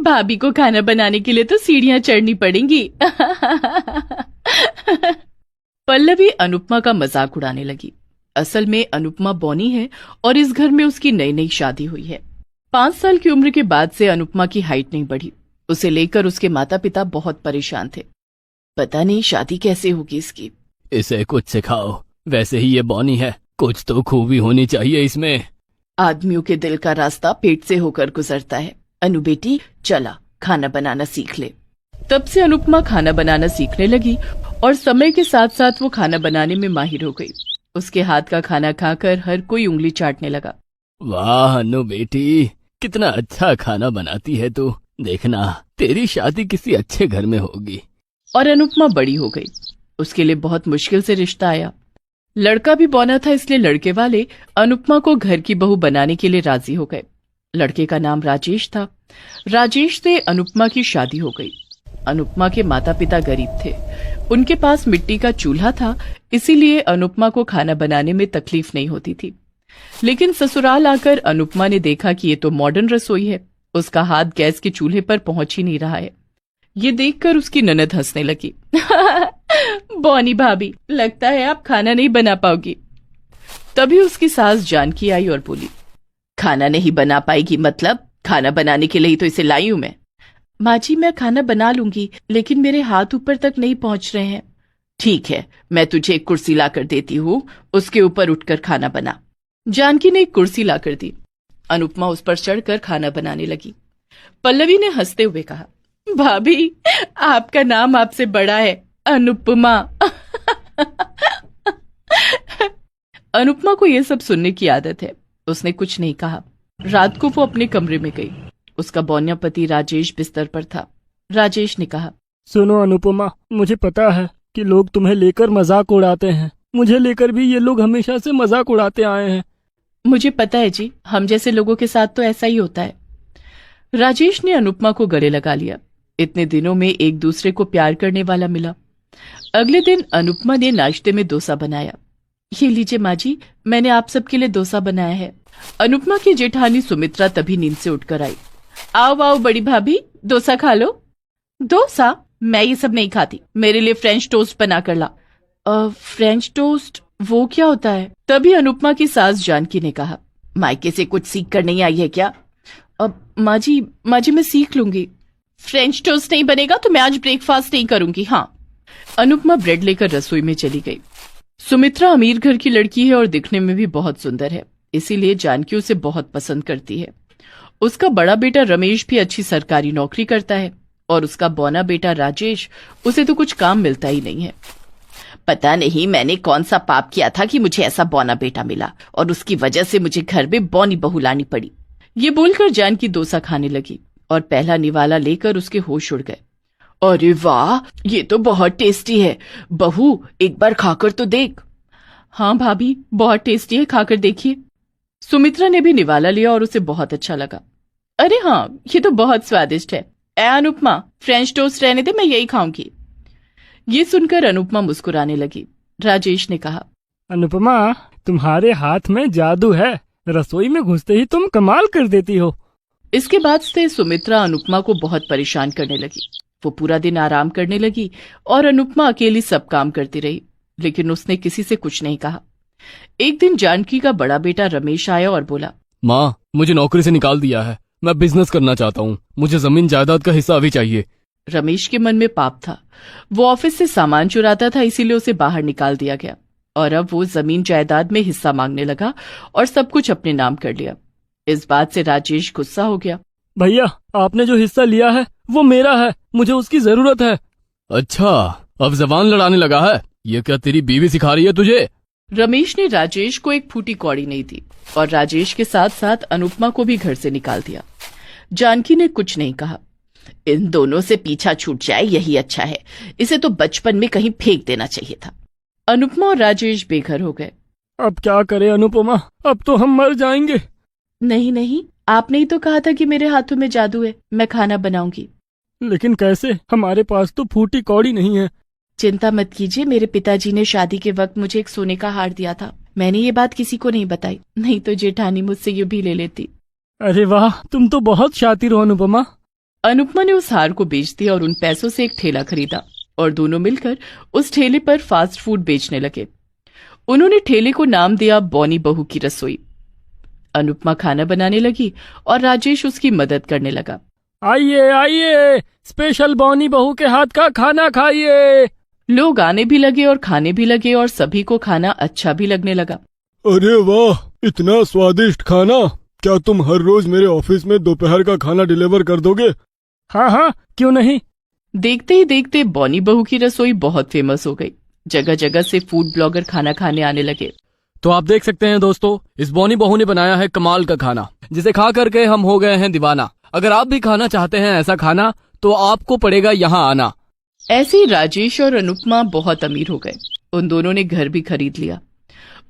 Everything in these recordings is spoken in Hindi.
भाभी को खाना बनाने के लिए तो सीढ़ियां चढ़नी पड़ेंगी। पल्लवी अनुपमा का मजाक उड़ाने लगी। असल में अनुपमा बॉनी है और इस घर में उसकी नई नई शादी हुई है। 5 साल की उम्र के बाद से अनुपमा की हाइट नहीं बढ़ी। उसे लेकर उसके माता पिता बहुत परेशान थे। पता नहीं शादी कैसे होगी इसकी। इसे कुछ सिखाओ, वैसे ही ये बॉनी है, कुछ तो खूबी होनी चाहिए इसमें। आदमियों के दिल का रास्ता पेट से होकर गुजरता है। अनु बेटी चला खाना बनाना सीख ले। तब से अनुपमा खाना बनाना सीखने लगी और समय के साथ साथ वो खाना बनाने में माहिर हो गई। उसके हाथ का खाना खाकर हर कोई उंगली चाटने लगा। वाह अनु बेटी, कितना अच्छा खाना बनाती है तू। देखना तेरी शादी किसी अच्छे घर में होगी। और अनुपमा बड़ी हो गई। उसके लिए बहुत मुश्किल से रिश्ता आया। लड़का भी बौना था, इसलिए लड़के वाले अनुपमा को घर की बहू बनाने के लिए राजी हो गए। लड़के का नाम राजेश था। राजेश से अनुपमा की शादी हो गई। अनुपमा के माता पिता गरीब थे। उनके पास मिट्टी का चूल्हा था, इसीलिए अनुपमा को खाना बनाने में तकलीफ नहीं होती थी। लेकिन ससुराल आकर अनुपमा ने देखा कि ये तो मॉडर्न रसोई है। उसका हाथ गैस के चूल्हे पर पहुंच ही नहीं रहा है। ये देखकर उसकी ननद हंसने लगी। बॉनी भाभी, लगता है आप खाना नहीं बना पाओगी। तभी उसकी सास जानकी आई और बोली, खाना नहीं बना पाएगी मतलब? खाना बनाने के लिए तो इसे लाई हूं मैं। माँ जी, मैं खाना बना लूंगी, लेकिन मेरे हाथ ऊपर तक नहीं पहुंच रहे हैं। ठीक है, मैं तुझे एक कुर्सी लाकर देती हूँ, उसके ऊपर उठकर खाना बना। जानकी ने एक कुर्सी लाकर दी। अनुपमा उस पर चढ़कर खाना बनाने लगी। पल्लवी ने हंसते हुए कहा, भाभी आपका नाम आपसे बड़ा है, अनुपमा। अनुपमा को यह सब सुनने की आदत है। उसने कुछ नहीं कहा। रात को वो अपने कमरे में गई। उसका बौनिया पति राजेश बिस्तर पर था। राजेश ने कहा, सुनो अनुपमा, मुझे पता है कि लोग तुम्हें लेकर मजाक उड़ाते हैं। मुझे लेकर भी ये लोग हमेशा से मजाक उड़ाते आए हैं। मुझे पता है जी, हम जैसे लोगों के साथ तो ऐसा ही होता है। राजेश ने अनुपमा को गले लगा लिया। इतने दिनों में एक दूसरे को प्यार करने वाला मिला। अगले दिन अनुपमा ने नाश्ते में डोसा बनाया। ये लीजिए माँ जी, मैंने आप सबके लिए डोसा बनाया है। अनुपमा की जेठानी सुमित्रा तभी नींद से उठकर आई। आओ आओ बड़ी भाभी, डोसा खा लो। डोसा? मैं ये सब नहीं खाती, मेरे लिए फ्रेंच टोस्ट बना कर ला। फ्रेंच टोस्ट वो क्या होता है? तभी अनुपमा की सास जानकी ने कहा, मायके से कुछ सीख कर नहीं आई है क्या? अब माँ जी मैं सीख लूंगी। फ्रेंच टोस्ट नहीं बनेगा तो मैं आज ब्रेकफास्ट नहीं करूंगी। हाँ। अनुपमा ब्रेड लेकर रसोई में चली गई। सुमित्रा अमीर घर की लड़की है और दिखने में भी बहुत सुंदर है, इसीलिए जानकी उसे बहुत पसंद करती है। उसका बड़ा बेटा रमेश भी अच्छी सरकारी नौकरी करता है और उसका बौना बेटा राजेश, उसे तो कुछ काम मिलता ही नहीं है। पता नहीं मैंने कौन सा पाप किया था कि मुझे ऐसा बौना बेटा मिला और उसकी वजह से मुझे घर में बौनी बहू लानी पड़ी। ये बोलकर जानकी डोसा खाने लगी और पहला निवाला लेकर उसके होश उड़ गए। अरे वाह, ये तो बहुत टेस्टी है। बहू एक बार खाकर तो देख। हाँ भाभी, बहुत टेस्टी है, खाकर देखिए। सुमित्रा ने भी निवाला लिया और उसे बहुत अच्छा लगा। अरे हाँ, ये तो बहुत स्वादिष्ट है। ए अनुपमा, फ्रेंच टोस्ट रहने दे, मैं यही खाऊंगी। ये सुनकर अनुपमा मुस्कुराने लगी। राजेश ने कहा, अनुपमा, तुम्हारे हाथ में जादू है, रसोई में घुसते ही तुम कमाल कर देती हो। इसके बाद से सुमित्रा अनुपमा को बहुत परेशान करने लगी। वो पूरा दिन आराम करने लगी और अनुपमा अकेली सब काम करती रही, लेकिन उसने किसी से कुछ नहीं कहा। एक दिन जानकी का बड़ा बेटा रमेश आया और बोला, माँ, मुझे नौकरी से निकाल दिया है, मैं बिजनेस करना चाहता हूँ, मुझे जमीन जायदाद का हिस्सा अभी चाहिए। रमेश के मन में पाप था। वो ऑफिस से सामान चुराता था, इसीलिए उसे बाहर निकाल दिया गया और अब वो जमीन जायदाद में हिस्सा मांगने लगा और सब कुछ अपने नाम कर लिया। इस बात से राजेश गुस्सा हो गया। भैया, आपने जो हिस्सा लिया है वो मेरा है, मुझे उसकी जरूरत है। अच्छा, अब जबान लड़ाने लगा है? ये क्या तेरी बीवी सिखा रही है तुझे? रमेश ने राजेश को एक फूटी कौड़ी नहीं दी और राजेश के साथ साथ अनुपमा को भी घर से निकाल दिया। जानकी ने कुछ नहीं कहा। इन दोनों से पीछा छूट जाए यही अच्छा है, इसे तो बचपन में कहीं फेंक देना चाहिए था। अनुपमा और राजेश बेघर हो गए। अब क्या करें अनुपमा, अब तो हम मर जाएंगे। नहीं नहीं, आपने ही तो कहा था कि मेरे हाथों में जादू है, मैं खाना बनाऊंगी। लेकिन कैसे? हमारे पास तो फूटी कौड़ी नहीं है। चिंता मत कीजिए, मेरे पिताजी ने शादी के वक्त मुझे एक सोने का हार दिया था। मैंने ये बात किसी को नहीं बताई, नहीं तो जेठानी मुझसे ये भी ले लेती। अरे वाह, तुम तो बहुत शातिर हो अनुपमा। अनुपमा ने उस हार को बेच दिया और उन पैसों से एक ठेला खरीदा और दोनों मिलकर उस ठेले पर फास्ट फूड बेचने लगे। उन्होंने ठेले को नाम दिया बॉनी बहू की रसोई। अनुपमा खाना बनाने लगी और राजेश उसकी मदद करने लगा। आइए आइए, स्पेशल बॉनी बहू के हाथ का खाना खाइए। लोग आने भी लगे और खाने भी लगे और सभी को खाना अच्छा भी लगने लगा। अरे वाह, इतना स्वादिष्ट खाना! क्या तुम हर रोज मेरे ऑफिस में दोपहर का खाना डिलीवर कर दोगे? हाँ हाँ, क्यों नहीं। देखते ही देखते बॉनी बहू की रसोई बहुत फेमस हो गई। जगह जगह से फूड ब्लॉगर खाना खाने आने लगे। तो आप देख सकते हैं दोस्तों, इस बॉनी बहू ने बनाया है कमाल का खाना, जिसे खा करके हम हो गए हैं दीवाना। अगर आप भी खाना चाहते हैं ऐसा खाना, तो आपको पड़ेगा यहाँ आना। ऐसे ही राजेश और अनुपमा बहुत अमीर हो गए। उन दोनों ने घर भी खरीद लिया।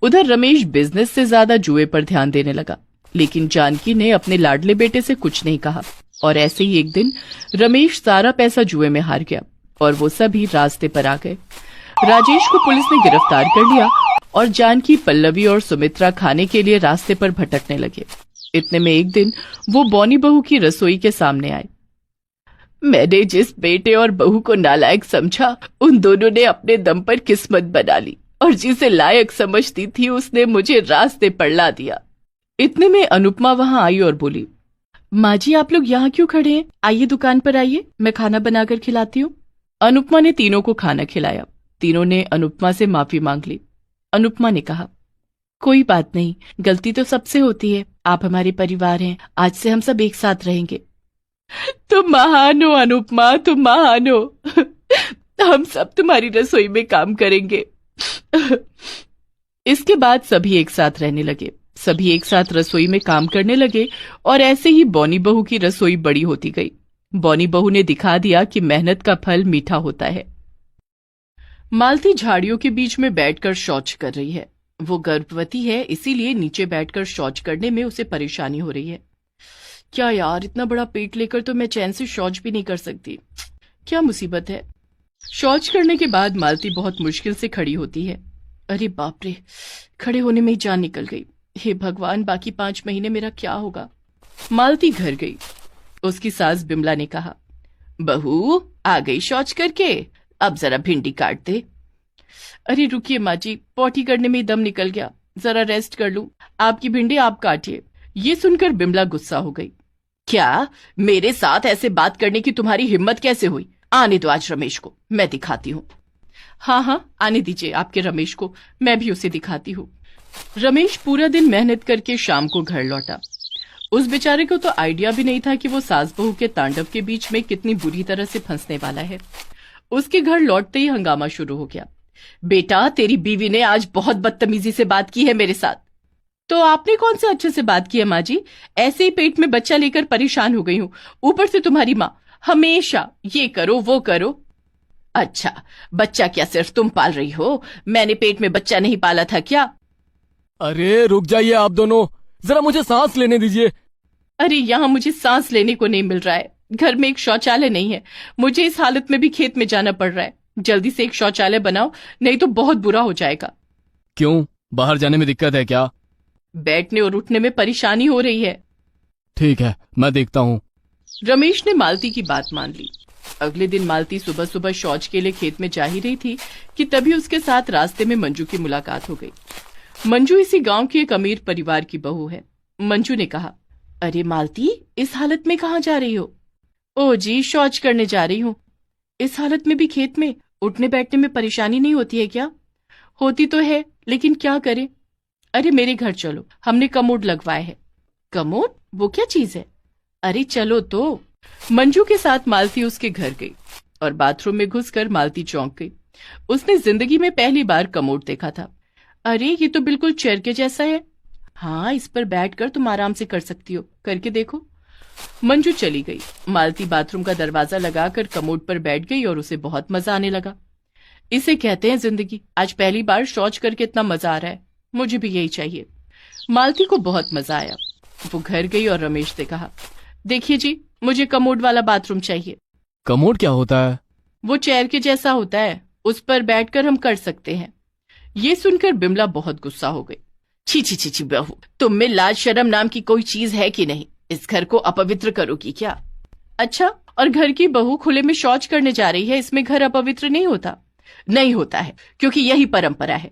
उधर रमेश बिजनेस से ज्यादा जुए पर ध्यान देने लगा, लेकिन जानकी ने अपने लाडले बेटे से कुछ नहीं कहा। और ऐसे ही एक दिन रमेश सारा पैसा जुए में हार गया और वो सभी रास्ते पर आ गए। राजेश को पुलिस ने गिरफ्तार कर लिया और जानकी, पल्लवी और सुमित्रा खाने के लिए रास्ते पर भटकने लगे। इतने में एक दिन वो बॉनी बहू की रसोई के सामने आए। मैंने जिस बेटे और बहू को नालायक समझा, उन दोनों ने अपने दम पर किस्मत बना ली और जिसे लायक समझती थी उसने मुझे रास्ते पर ला दिया। इतने में अनुपमा वहां आई और बोली, माँ जी आप लोग यहाँ क्यों खड़े हैं? आइए दुकान पर आइए, मैं खाना बनाकर खिलाती हूँ। अनुपमा ने तीनों को खाना खिलाया। तीनों ने अनुपमा से माफी मांग ली। अनुपमा ने कहा, कोई बात नहीं, गलती तो सबसे होती है। आप हमारे परिवार हैं, आज से हम सब एक साथ रहेंगे। तुम महान हो अनुपमा, तुम महान हो। हम सब तुम्हारी रसोई में काम करेंगे। इसके बाद सभी एक साथ रहने लगे। सभी एक साथ रसोई में काम करने लगे और ऐसे ही बॉनी बहू की रसोई बड़ी होती गई। बॉनी बहू ने दिखा दिया कि मेहनत का फल मीठा होता है। मालती झाड़ियों के बीच में बैठकर शौच कर रही है। वो गर्भवती है, इसीलिए नीचे बैठकर शौच करने में उसे परेशानी हो रही है। क्या यार, इतना बड़ा पेट लेकर तो मैं चैन से शौच भी नहीं कर सकती। क्या मुसीबत है। शौच करने के बाद मालती बहुत मुश्किल से खड़ी होती है। अरे बाप रे, खड़े होने में ही जान निकल गई। हे भगवान, बाकी 5 महीने मेरा क्या होगा। मालती घर गई। उसकी सास बिमला ने कहा, बहू आ गई शौच करके, अब जरा भिंडी काट दे। अरे रुकिए माँ जी, पॉटी करने में ही दम निकल गया, जरा रेस्ट कर लूं। आपकी भिंडी आप काटिए। ये सुनकर बिमला गुस्सा हो गई। क्या, मेरे साथ ऐसे बात करने की तुम्हारी हिम्मत कैसे हुई? आने दो आज रमेश को, मैं दिखाती हूँ। हाँ हाँ, आने दीजिए आपके रमेश को, मैं भी उसे दिखाती हूँ। रमेश पूरा दिन मेहनत करके शाम को घर लौटा। उस बेचारे को तो आइडिया भी नहीं था कि वो सास बहू के तांडव के बीच में कितनी बुरी तरह से फंसने वाला है। उसके घर लौटते ही हंगामा शुरू हो गया। बेटा, तेरी बीवी ने आज बहुत बदतमीजी से बात की है मेरे साथ। तो आपने कौन से अच्छे से बात की है माँ जी? ऐसे ही पेट में बच्चा लेकर परेशान हो गई हूँ। ऊपर से तुम्हारी माँ हमेशा ये करो वो करो। अच्छा, बच्चा क्या सिर्फ तुम पाल रही हो? मैंने पेट में बच्चा नहीं पाला था क्या? अरे रुक जाइए आप दोनों, जरा मुझे सांस लेने दीजिए। अरे यहाँ मुझे सांस लेने को नहीं मिल रहा है। घर में एक शौचालय नहीं है। मुझे इस हालत में भी खेत में जाना पड़ रहा है। जल्दी से एक शौचालय बनाओ, नहीं तो बहुत बुरा हो जाएगा। क्यों, बाहर जाने में दिक्कत है क्या? बैठने और उठने में परेशानी हो रही है। ठीक है, मैं देखता हूँ। रमेश ने मालती की बात मान ली। अगले दिन मालती सुबह सुबह शौच के लिए खेत में जा ही रही थी कि तभी उसके साथ रास्ते में मंजू की मुलाकात हो गई। मंजू इसी गांव की एक अमीर परिवार की बहू है। मंजू ने कहा, अरे मालती, इस हालत में कहाँ जा रही हो? ओ जी, शौच करने जा रही हूँ। इस हालत में भी खेत में उठने बैठने में परेशानी नहीं होती है क्या? होती तो है, लेकिन क्या करें। अरे मेरे घर चलो, हमने कमोड लगवाए है। कमोड? वो क्या चीज है? अरे चलो तो। मंजू के साथ मालती उसके घर गई और बाथरूम में घुसकर मालती चौंक गई। उसने जिंदगी में पहली बार कमोड देखा था। अरे ये तो बिल्कुल चेयर के जैसा है। हाँ, इस पर बैठकर तुम आराम से कर सकती हो, करके देखो। मंजू चली गई। मालती बाथरूम का दरवाजा लगाकर कमोड पर बैठ गई और उसे बहुत मजा आने लगा। इसे कहते हैं जिंदगी। आज पहली बार शौच करके इतना मजा आ रहा है, मुझे भी यही चाहिए। मालती को बहुत मजा आया। वो घर गई और रमेश से कहा, देखिए जी, मुझे कमोड वाला बाथरूम चाहिए। कमोड क्या होता है? वो चेयर के जैसा होता है, उस पर बैठकर हम कर सकते हैं। ये सुनकर बिमला बहुत गुस्सा हो गई। छी छी छी छी बहू, तुम में लाज शर्म नाम की कोई चीज है कि नहीं? इस घर को अपवित्र करोगी क्या? अच्छा, और घर की बहू खुले में शौच करने जा रही है, इसमें घर अपवित्र नहीं होता? नहीं होता है, क्योंकि यही परंपरा है।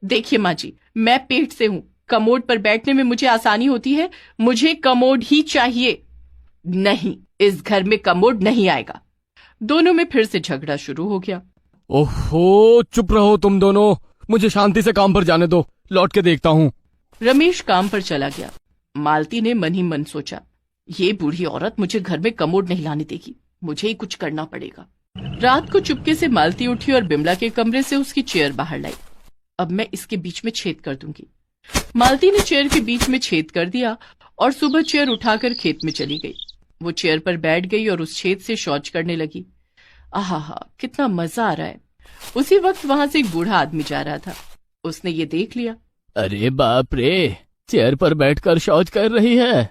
देखिए माँ जी, मैं पेट से हूं, कमोड पर बैठने में मुझे आसानी होती है, मुझे कमोड ही चाहिए। नहीं, इस घर में कमोड नहीं आएगा। दोनों में फिर से झगड़ा शुरू हो गया। ओहो, चुप रहो तुम दोनों, मुझे शांति से काम पर जाने दो, लौट के देखता हूँ। रमेश काम पर चला गया। मालती ने मन ही मन सोचा, ये बूढ़ी औरत मुझे घर में कमोड नहीं लाने देगी, मुझे ही कुछ करना पड़ेगा। रात को चुपके से मालती उठी और बिमला के कमरे से उसकी चेयर बाहर लाई। अब मैं इसके बीच में छेद कर दूंगी। मालती ने चेयर के बीच में छेद कर दिया और सुबह चेयर उठाकर खेत में चली गई। वो चेयर पर बैठ गई और उस छेद से शौच करने लगी। आहा, कितना मजा आ रहा है। उसी वक्त वहां से एक बूढ़ा आदमी जा रहा था। उसने ये देख लिया। अरे बाप रे, चेयर पर बैठकर शौच कर रही है।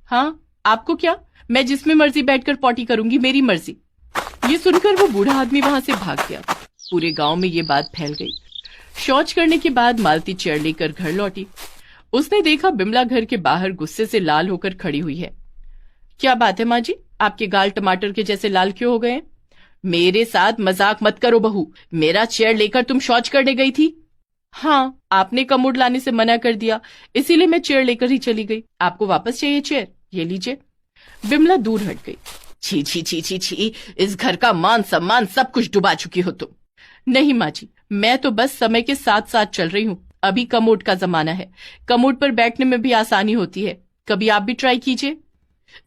हाँ, आपको क्या, मैं जिसमें मर्जी बैठकर पॉटी करूंगी, मेरी मर्जी। ये सुनकर वो बूढ़ा आदमी वहां से भाग गया। पूरे गांव में ये बात फैल गई। शौच करने के बाद मालती चेयर लेकर घर लौटी। उसने देखा बिमला घर के बाहर गुस्से से लाल होकर खड़ी हुई है। क्या बात है माँ जी, आपके गाल टमाटर के जैसे लाल क्यों हो गए हैं? मेरे साथ मजाक मत करो बहू, मेरा चेयर लेकर तुम शौच करने गई थी। हाँ, आपने कमोड लाने से मना कर दिया, इसीलिए मैं चेयर लेकर ही चली गई। आपको वापस चाहिए चेयर? ये लीजिए। बिमला दूर हट गई। छी छी छी छी छी, इस घर का मान सम्मान सब कुछ डुबा चुकी हो तुम। नहीं माँ जी, मैं तो बस समय के साथ साथ चल रही हूँ। अभी कमोड का जमाना है, कमोड पर बैठने में भी आसानी होती है, कभी आप भी ट्राई कीजिए।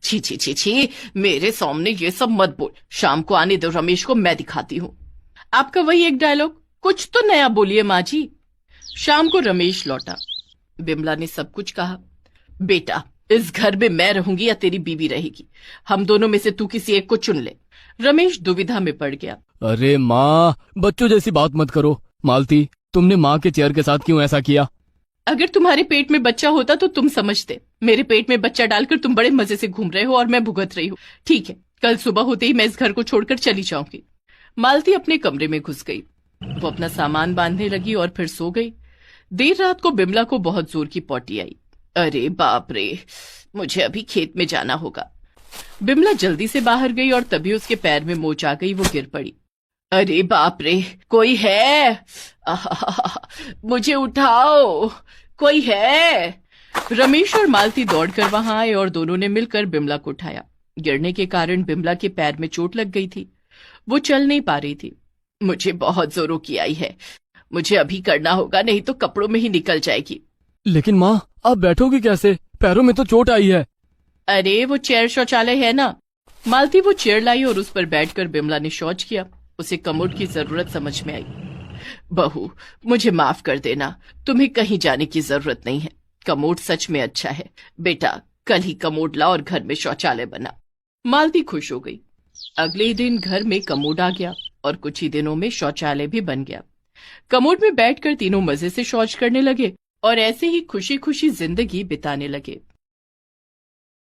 छी छी छी छी, मेरे सामने ये सब मत बोल। शाम को आने दो रमेश को, मैं दिखाती हूँ। आपका वही एक डायलॉग, कुछ तो नया बोलिए माँ जी। शाम को रमेश लौटा। बिमला ने सब कुछ कहा। बेटा, इस घर में मैं रहूंगी या तेरी बीवी रहेगी, हम दोनों में से तू किसी एक को चुन ले। रमेश दुविधा में पड़ गया। अरे माँ, बच्चों जैसी बात मत करो। मालती, तुमने माँ के चेयर के साथ क्यों ऐसा किया? अगर तुम्हारे पेट में बच्चा होता तो तुम समझते। मेरे पेट में बच्चा डालकर तुम बड़े मजे से घूम रहे हो और मैं भुगत रही हूँ। ठीक है, कल सुबह होते ही मैं इस घर को छोड़कर चली जाऊंगी। मालती अपने कमरे में घुस गई। वो अपना सामान बांधने लगी और फिर सो गई। देर रात को बिमला को बहुत जोर की पॉटी आई। अरे बाप रे, मुझे अभी खेत में जाना होगा। बिमला जल्दी से बाहर गई और तभी उसके पैर में मोच आ गई। वो गिर पड़ी। अरे बाप रे, कोई है? मुझे उठाओ, कोई है? रमेश और मालती दौड़कर वहां आए और दोनों ने मिलकर बिमला को उठाया। गिरने के कारण बिमला के पैर में चोट लग गई थी, वो चल नहीं पा रही थी। मुझे बहुत जोरों की आई है, मुझे अभी करना होगा, नहीं तो कपड़ों में ही निकल जाएगी। लेकिन माँ, आप बैठोगी कैसे? पैरों में तो चोट आई है। अरे वो चेयर शौचालय है ना। मालती वो चेयर लाई और उस पर बैठकर बिमला ने शौच किया। उसे कमोड की जरूरत समझ में आई। बहू, मुझे माफ कर देना, तुम्हें कहीं जाने की जरूरत नहीं है। कमोड सच में अच्छा है। बेटा, कल ही कमोड ला और घर में शौचालय बना। मालती खुश हो गई। अगले ही दिन घर में कमोड आ गया और कुछ ही दिनों में शौचालय भी बन गया। कमोड में बैठकर तीनों मजे से शौच करने लगे और ऐसे ही खुशी खुशी जिंदगी बिताने लगे।